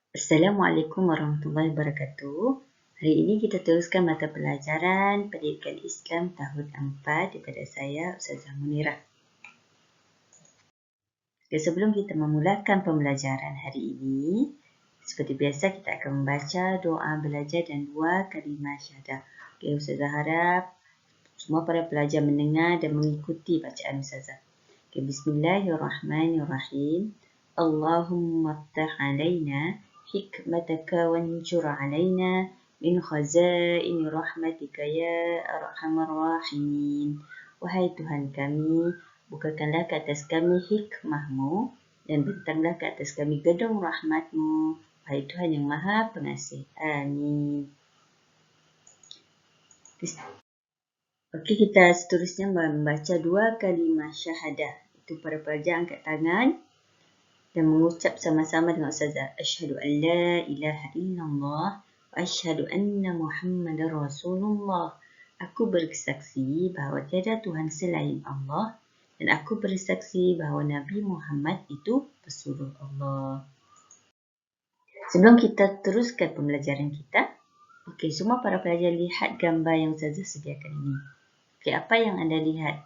Assalamualaikum warahmatullahi wabarakatuh. Hari ini kita teruskan mata pelajaran Pendidikan Islam tahun 4 daripada saya, Ustazah Munirah. Sebelum kita memulakan pembelajaran hari ini, seperti biasa kita akan membaca doa belajar dan 2 kalimah syahadah. Ustazah harap semua para pelajar mendengar dan mengikuti bacaan Ustazah. Bismillahirrahmanirrahim. Allahumma ftah alaina hikmataka wanjur alaina min khazaini rahmatika ya arhamar rahimin. Wahai Tuhan kami, bukakanlah ke atas kami hikmahmu dan bentanglah ke atas kami gedung rahmatmu. Wahai Tuhan yang maha pengasih. Amin. Okey, kita seterusnya membaca 2 kalimah syahadah. Itu para pelajar angkat tangan dan mengucap sama-sama dengan Ustazah. Asyhadu an la ilaha illallah wa asyhadu anna Muhammadar Rasulullah. Aku bersaksi bahawa tiada Tuhan selain Allah dan aku bersaksi bahawa Nabi Muhammad itu pesuruh Allah. Sebelum kita teruskan pembelajaran kita, okey, semua para pelajar lihat gambar yang Ustazah sediakan ini. Okey, apa yang anda lihat?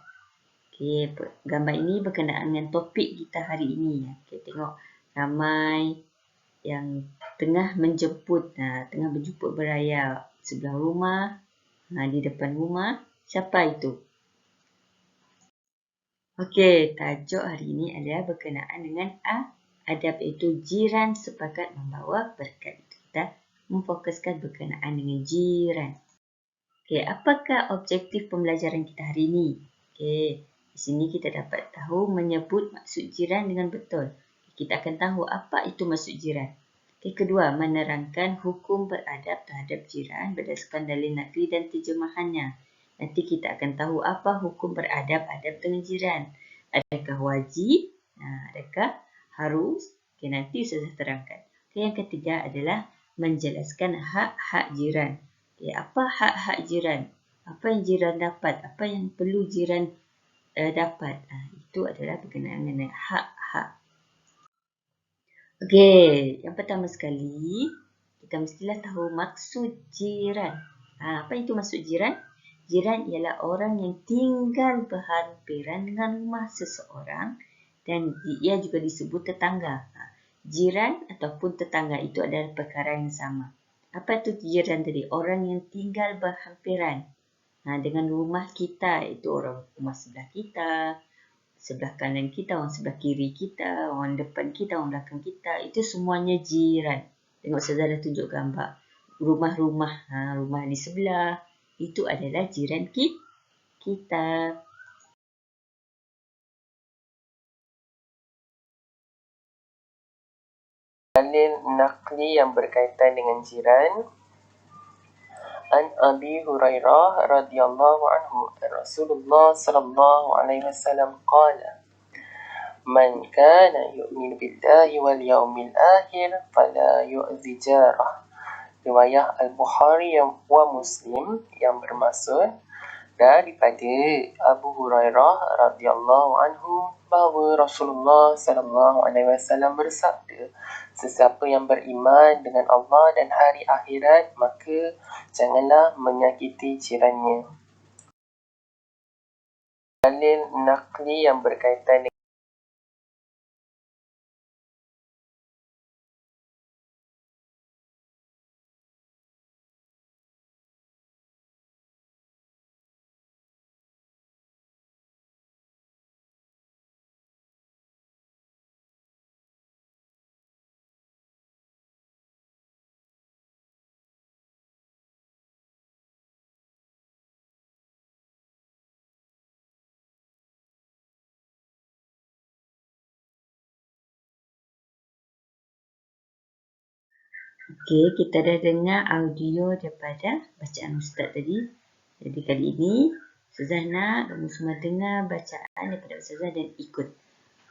Okey, gambar ini berkenaan dengan topik kita hari ini. Okey, tengok ramai yang tengah menjemput beraya sebelah rumah, di depan rumah. Siapa itu? Okey, tajuk hari ini adalah berkenaan dengan adab, iaitu jiran sepakat membawa berkat. Kita memfokuskan berkenaan dengan jiran. Okey, apakah objektif pembelajaran kita hari ini? Okey, di sini kita dapat tahu menyebut maksud jiran dengan betul. Kita akan tahu apa itu maksud jiran. Okey, kedua, menerangkan hukum beradab terhadap jiran berdasarkan dalil nakli dan terjemahannya. Nanti kita akan tahu apa hukum beradab-adab dengan jiran. Adakah wajib? Adakah harus? Okey, nanti saya terangkan. Okey, yang ketiga adalah menjelaskan hak-hak jiran. Okay, apa hak-hak jiran? Apa yang jiran dapat? Apa yang perlu jiran dapat? Itu adalah berkenaan dengan hak-hak. Okey, yang pertama sekali, kita mestilah tahu maksud jiran. Apa itu maksud jiran? Jiran ialah orang yang tinggal berhampiran dengan rumah seseorang dan ia juga disebut tetangga. Jiran ataupun tetangga itu adalah perkara yang sama. Apa itu jiran tadi? Orang yang tinggal berhampiran dengan rumah kita. Itu orang rumah sebelah kita, sebelah kanan kita, orang sebelah kiri kita, orang depan kita, orang belakang kita. Itu semuanya jiran. Tengok saya dah tunjuk gambar. Rumah-rumah, rumah di sebelah. Itu adalah jiran kita. Dalil nakli yang berkaitan dengan jiran. An Abi Hurairah radhiyallahu anhu, Rasulullah sallallahu alaihi wasallam qala, Man kana yu'minu billahi wal yawmil akhir fala yu'zi jarah. Riwayat Al-Bukhari wa Muslim, yang bermaksud daripada Abu Hurairah radhiyallahu anhu bahawa Rasulullah sallallahu alaihi wasallam bersabda, sesiapa yang beriman dengan Allah dan hari akhirat, maka janganlah menyakiti jirannya. Dalil nakli yang berkaitan dengan Okey, kita dah dengar audio daripada bacaan Ustaz tadi. Jadi kali ini, Ustazah nak kamu semua dengar bacaan daripada Ustazah dan ikut.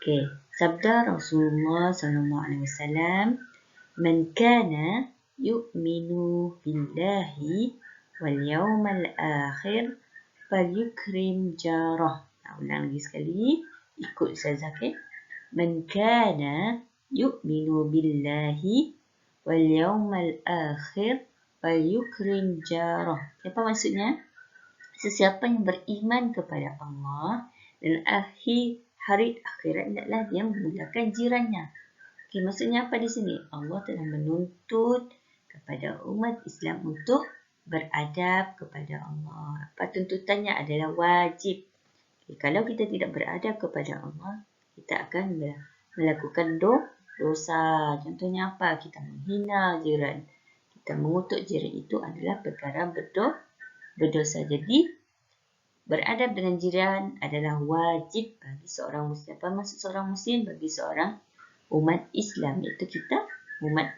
Okey, sabda Rasulullah SAW, Man kana yu'minu billahi wal yawmal akhir falyukrim jarah. Ulang lagi sekali, ikut Ustazah. Okay? Man kana yu'minu billahi wal yawmal akhir wal yukrim jarah. Apa maksudnya? Sesiapa yang beriman kepada Allah dan hari akhirat, hendaklah dia memuliakan jirannya. Okey, maksudnya apa di sini? Allah telah menuntut kepada umat Islam untuk beradab kepada Allah. Apa tuntutannya adalah wajib. Okay, kalau kita tidak beradab kepada Allah, kita akan melakukan dosa. Contohnya apa? Kita menghina jiran. Kita mengutuk jiran, itu adalah perkara berdosa. Jadi, beradab dengan jiran adalah wajib bagi seorang Muslim. Apa maksud seorang Muslim? Bagi seorang umat Islam. Iaitu kita, umat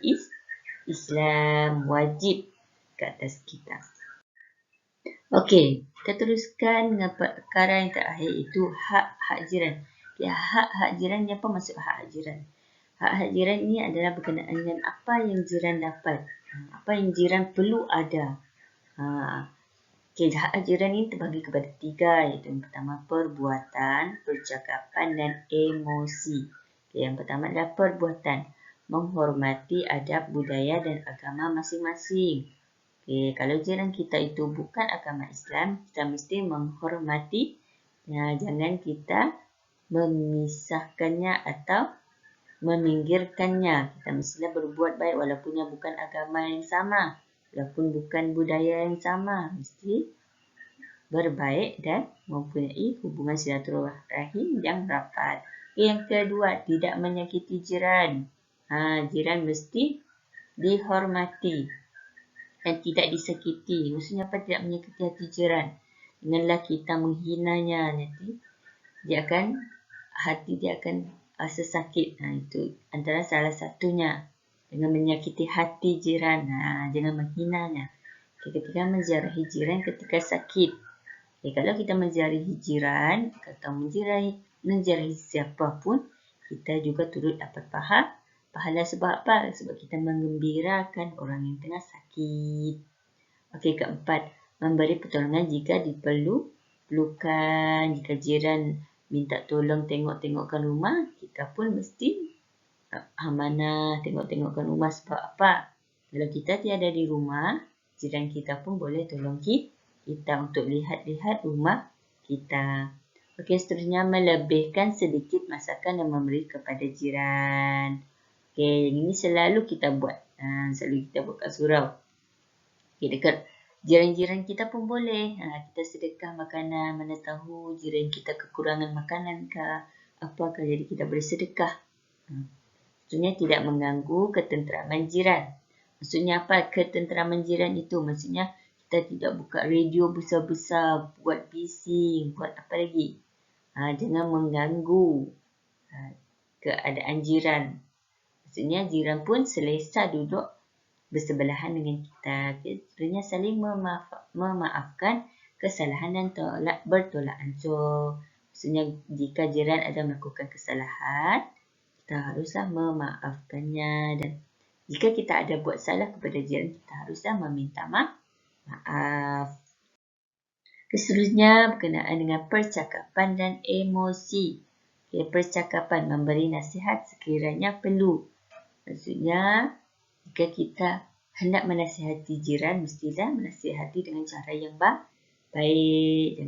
Islam, wajib ke atas kita. Okey, kita teruskan dengan perkara yang terakhir, iaitu hak-hak jiran. Okay, hak-hak jiran ni apa maksud hak-hak jiran? Hak-hak jiran ini adalah berkenaan dengan apa yang jiran dapat. Apa yang jiran perlu ada. Okay, hak-hak jiran ini terbagi kepada 3, iaitu yang pertama perbuatan, percakapan dan emosi. Okay, yang pertama adalah perbuatan. Menghormati adab, budaya dan agama masing-masing. Okay, kalau jiran kita itu bukan agama Islam, kita mesti menghormati. Jangan kita memisahkannya atau meminggirkannya. Kita mestilah berbuat baik walaupun bukan agama yang sama, walaupun bukan budaya yang sama. Mesti berbaik dan mempunyai hubungan silaturahim yang rapat. Yang kedua, tidak menyakiti jiran. Jiran mesti dihormati dan tidak disakiti. Maksudnya apa? Tidak menyakiti hati jiran. Janganlah kita menghinanya. Nanti hati dia akan rasa sakit. Itu antara salah satunya. Dengan menyakiti hati jiran. Jangan menghinanya. Ketika menziarahi jiran ketika sakit. Kalau kita menziarahi jiran atau menziarahi siapapun, kita juga turut dapat pahala. Sebab apa? Sebab kita menggembirakan orang yang tengah sakit. Okey, keempat, memberi pertolongan jika diperlukan. Jika jiran minta tolong tengok-tengokkan rumah, kita pun mesti amanah tengok-tengokkan rumah. Sebab apa? Kalau kita tiada di rumah, jiran kita pun boleh tolong kita untuk lihat-lihat rumah kita. Okey, seterusnya melebihkan sedikit masakan dan memberi kepada jiran. Okey, yang ini selalu kita buat. Selalu kita buat kat surau. Okey, dekat jiran-jiran kita pun boleh. Kita sedekah makanan. Mana tahu jiran kita kekurangan makanan ke apakah, jadi kita boleh sedekah. Maksudnya tidak mengganggu ketenteraman jiran. Maksudnya apa ketenteraman jiran itu? Maksudnya kita tidak buka radio besar-besar, buat bising, buat apa lagi. Jangan mengganggu keadaan jiran. Maksudnya jiran pun selesa duduk bersebelahan dengan kita. Sebenarnya saling memaafkan kesalahan dan bertolak ansur. Maksudnya jika jiran ada melakukan kesalahan, kita haruslah memaafkannya. Dan jika kita ada buat salah kepada jiran, kita haruslah meminta maaf. Seterusnya berkenaan dengan percakapan dan emosi. Percakapan, memberi nasihat sekiranya perlu. Maksudnya, jika kita hendak menasihati jiran, mestilah menasihati dengan cara yang baik,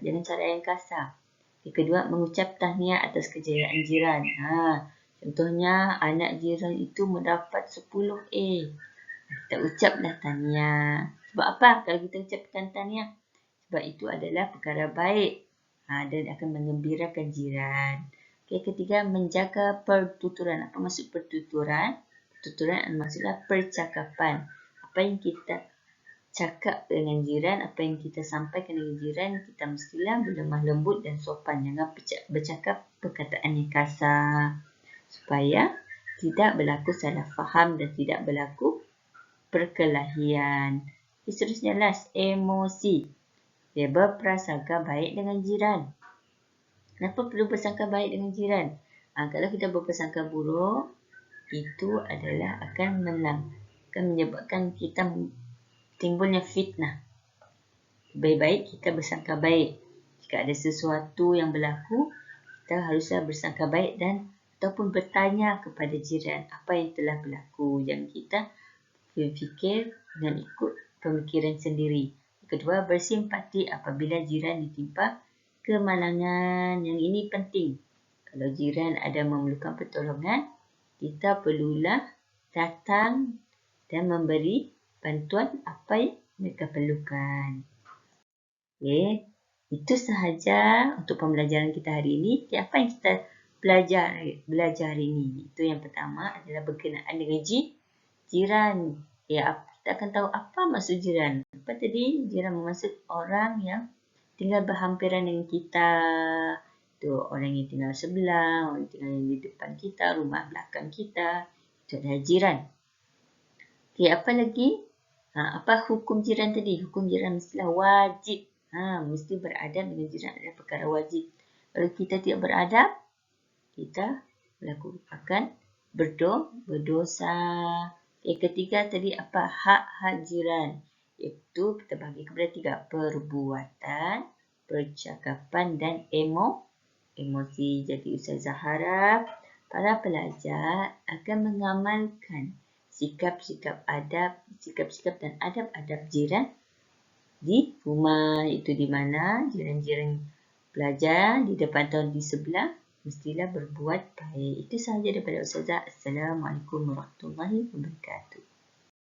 dengan cara yang kasar. Yang kedua, mengucap tahniah atas kejayaan jiran. Contohnya, anak jiran itu mendapat 10A. Kita ucaplah tahniah. Sebab apa kalau kita ucapkan tahniah? Sebab itu adalah perkara baik dan akan mengembirakan jiran. Ketiga, menjaga pertuturan. Apa maksud pertuturan? Pertuturan maksudnya percakapan. Apa yang kita cakap dengan jiran, apa yang kita sampaikan dengan jiran, kita mestilah berlemah lembut dan sopan. Jangan bercakap perkataan yang kasar. Supaya tidak berlaku salah faham dan tidak berlaku perkelahian. Seterusnya last, emosi. Dia berprasangka baik dengan jiran. Kenapa perlu bersangka baik dengan jiran? Kalau kita berprasangka buruk, itu adalah akan menyebabkan kita timbulnya fitnah. Lebih baik kita bersangka baik. Jika ada sesuatu yang berlaku, kita haruslah bersangka baik dan ataupun bertanya kepada jiran apa yang telah berlaku. Jangan kita berfikir dengan ikut pemikiran sendiri. Kedua, bersimpati apabila jiran ditimpa kemalangan. Yang ini penting. Kalau jiran ada memerlukan pertolongan, kita perlulah datang dan memberi bantuan apa yang mereka perlukan. Okey, itu sahaja untuk pembelajaran kita hari ini. Okay, apa yang kita belajar hari ini? Itu yang pertama adalah berkenaan dengan jiran. Ya, kita akan tahu apa maksud jiran. Apa tadi? Jiran bermaksud orang yang tinggal berhampiran dengan kita. Itu orang yang tinggal sebelah, orang yang tinggal di depan kita, rumah belakang kita. Itu adalah jiran. Okey, apa lagi? Apa hukum jiran tadi? Hukum jiran mestilah wajib. Mesti beradab dengan jiran adalah perkara wajib. Kalau kita tidak beradab, kita akan berdosa. Ketiga tadi apa? Hak-hak jiran. Iaitu kita bagi kepada 3. Perbuatan, percakapan dan emosi. Jadi Ustazah harap para pelajar akan mengamalkan sikap-sikap dan adab-adab jiran di rumah. Itu di mana jiran-jiran pelajar di depan atau di sebelah mestilah berbuat baik. Itu sahaja daripada Ustazah. Assalamualaikum warahmatullahi wabarakatuh.